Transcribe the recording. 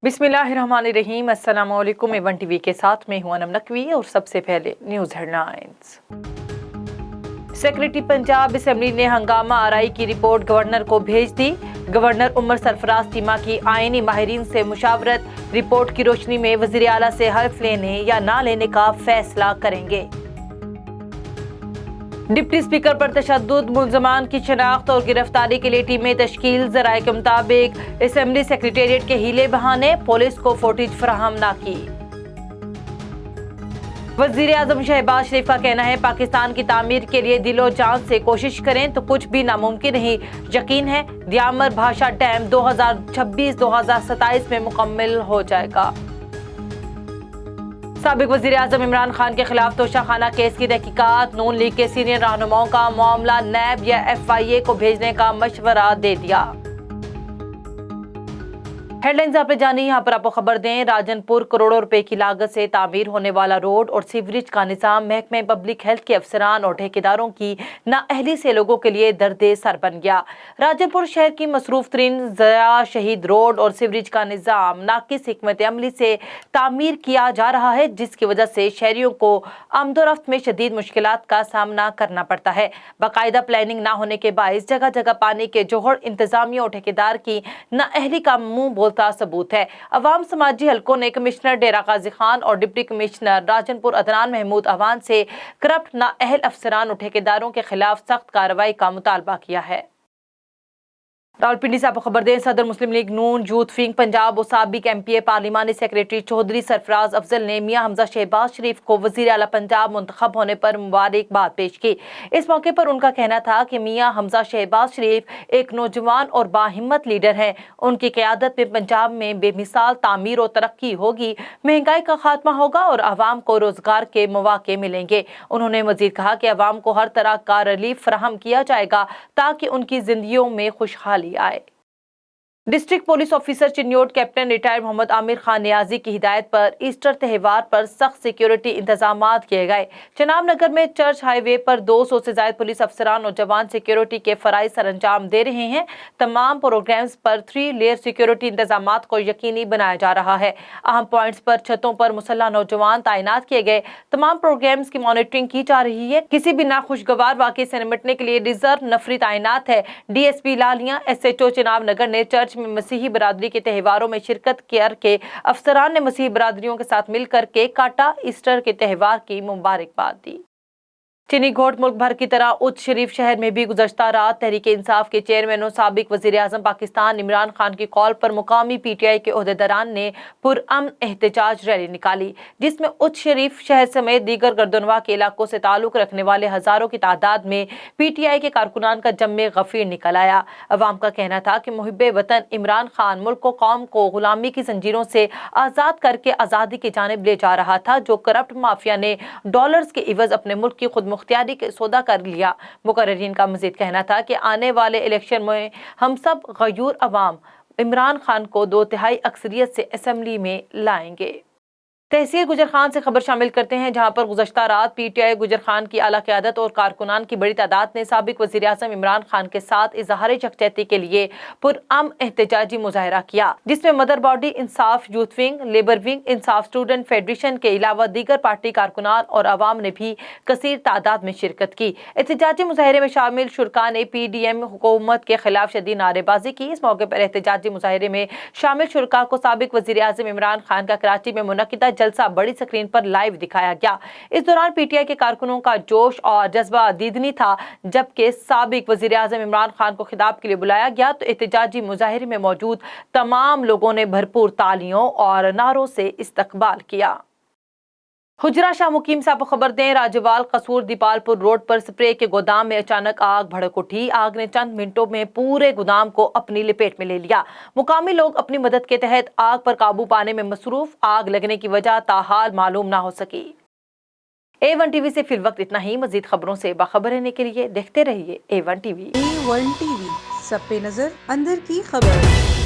बिस्मिल्लाहिर्रहमानिर्रहीम। अस्सलाम वालेकुम। A1 टीवी के साथ में हूं अनम नकवी और सबसे पहले news headlines. Secretary Punjab assembly ने हंगामा आरई की रिपोर्ट गवर्नर को भेज दी। गवर्नर उमर सरफराज टीमा की आईनी माहिरीन से मुशावरत, रिपोर्ट की रोशनी में वज़ीर आला से हल्फ लेने या ना लेने का फैसला करेंगे। डिप्टी स्पीकर पर तशद्दुद, मुल्ज़मान की शनाख्त और गिरफ्तारी के लिए टीमें तश्कील। ज़राए के मुताबिक असेंबली सेक्रेटेरिएट के हीले बहाने पुलिस को फुटेज फराहम ना की। वज़ीर आज़म शहबाज शरीफ का कहना है, पाकिस्तान की तामीर के लिए दिलो जान से कोशिश करें तो कुछ भी नामुमकिन नहीं। यकीन है दियामर भाषा डैम 2026-2027 में मुकम्मल हो जाएगा। साबिक वज़ीर आज़म इमरान खान के खिलाफ तोशाखाना केस की तहकीकात, नून लीग के सीनियर रहनुमाओं का मामला नैब या FIA को भेजने का मशवरा दे दिया। हेडलाइंस आप जानिए, यहाँ पर आपको खबर दें। राजनपुर करोड़ों रुपए की लागत से तामीर होने वाला रोड और सीवरेज का निज़ाम महकमे पब्लिक हेल्थ के अफसरान और ठेकेदारों की नाअहली से लोगों के लिए दर्दे सर बन गया। राजनपुर शहर की मसरूफ तरीन ज़या शहीद रोड और सीवरेज का निज़ाम नाकिस हिकमत अमली से तामीर किया जा रहा है, जिसकी वजह से शहरियों को आमदोरफ्त में शदीद मुश्किलात का सामना करना पड़ता है। बाकायदा प्लानिंग ना होने के बायस जगह जगह पानी के जोहड़ इंतजामिया और ठेकेदार की नाअहली का मुंह बोलता सबूत है। अवाम समाजी हलकों ने कमिश्नर डेरा गाजी खान और डिप्टी कमिश्नर राजनपुर अदनान महमूद अवान से करप्ट नाअहल अफसरान और ठेकेदारों के खिलाफ सख्त कार्रवाई का मुतालबा किया है। रावलपिंडी से आपको खबर दें, सदर मुस्लिम लीग नून यूथ विंग पंजाब और साबिक MPA पार्लिमानी सेक्रेटरी चौधरी सरफराज अफजल ने मियां हमजा शहबाज शरीफ को वज़ीर आला पंजाब मुंतखब होने पर मुबारकबाद पेश की। इस मौके पर उनका कहना था कि मियां हमजा शहबाज शरीफ एक नौजवान और बाहिम्मत लीडर हैं। उनकी क़यादत में पंजाब में बेमिसाल तामीर और तरक्की होगी, महंगाई का खात्मा होगा और आवाम को रोजगार के मौके मिलेंगे। उन्होंने मजीद कहा कि आवाम को हर तरह का रिलीफ फराहम किया जाएगा ताकि उनकी जिंदगियों में खुशहाली आए। District police officer Chiniot captain retired Mohammad Aamir Khan Niazi की हिदायत पर ईस्टर त्यौहार पर सख्त सिक्योरिटी इंतजामात किए गए। चनाब नगर में चर्च हाईवे पर 200 से ज्यादा पुलिस अफसरान और जवान सिक्योरिटी के फराइज सर अंजाम दे रहे हैं। तमाम प्रोग्राम्स पर 3 लेयर सिक्योरिटी इंतजामात को यकीनी बनाया जा रहा है। अहम पॉइंट्स पर छतों पर मुसल्लह नौजवान तैनात किए गए। तमाम प्रोग्राम्स की मॉनिटरिंग की जा रही है। किसी भी नाखुशगवार वाक़े से निपटने के लिए रिजर्व नफरी तैनात है। DSP लालिया SHO चनाब नगर ने चर्च में मसीही बरादरी के त्योहारों में शिरकत करके अफसरान ने मसीही बरादरियों के साथ मिलकर केक काटा। ईस्टर के त्योहार की मुबारकबाद दी। चीनी घोट मुल्क भर की तरह उच्च शरीफ शहर में भी गुज़श्ता रात तहरीक इंसाफ के चेयरमैन और साबिक वज़ीर आज़म पाकिस्तान इमरान खान की कॉल पर मुकामी PTI के ओहदेदारान ने पुरअमन एहतजाज रैली निकाली, जिसमें उच्च शरीफ शहर समेत दीगर गर्दनवा के इलाकों से ताल्लुक रखने वाले हज़ारों की तादाद में PTI के कारकुनान का जम्मे गफीर निकल आया। अवाम का कहना था कि मुहिब्बे वतन इमरान खान मुल्क को कौम को गुलामी की जंजीरों से आज़ाद करके आज़ादी की जानिब ले जा रहा था, जो करप्ट माफिया ने डॉलर्स के इवज अपने मुल्क की खुद मुख्तियारी के सौदा कर लिया। मुकर्रिरीन का मजीद कहना था कि आने वाले इलेक्शन में हम सब गयूर अवाम इमरान खान को 2/3 अक्सरियत से असेंबली में लाएंगे। तहसील गुजर खान से खबर शामिल करते हैं, जहां पर गुज़श्ता रात PTI गुजर खान की आला क़यादत और कारकुनान की बड़ी तादाद ने साबिक वज़ीर आज़म इमरान खान के साथ इज़हार यकजहती के लिए पुरअमन एहतजाजी मुजाहरा किया, जिसमें मदर बॉडी इंसाफ यूथ विंग, लेबर विंग, इंसाफ स्टूडेंट फेडरेशन के अलावा दीगर पार्टी कारकुनान और आवाम ने भी कसीर तादाद में शिरकत की। एहतजाजी मुजाहरे में शामिल शुरका ने PDM हुकूमत के खिलाफ शदीद नारेबाजी की। इस मौके पर एहतजाजी मुजाहरे में शामिल शुरका को साबिक वज़ीर आज़म इमरान खान का कराची में मुनक्किदा जलसा बड़ी स्क्रीन पर लाइव दिखाया गया। इस दौरान PTI के कारकुनों का जोश और जज्बा दीदनी था। जबकि साबिक वज़ीर आज़म इमरान खान को खिताब के लिए बुलाया गया तो एहतजाजी मुजाहिरे में मौजूद तमाम लोगों ने भरपूर तालियों और नारों से इस्तकबाल किया। हुजरा शाह मुकीम से आपको खबर दें, राजवाल कसूर दीपालपुर रोड पर स्प्रे के गोदाम में अचानक आग भड़क उठी। आग ने चंद मिनटों में पूरे गोदाम को अपनी लपेट में ले लिया। मुकामी लोग अपनी मदद के तहत आग पर काबू पाने में मसरूफ। आग लगने की वजह ताहाल मालूम ना हो सकी। A1 टीवी से फिल वक्त इतना ही। मजीद खबरों से बाखबर रहने के लिए देखते रहिए A1 टीवी। A1 टीवी, सब पे नजर, अंदर की खबर।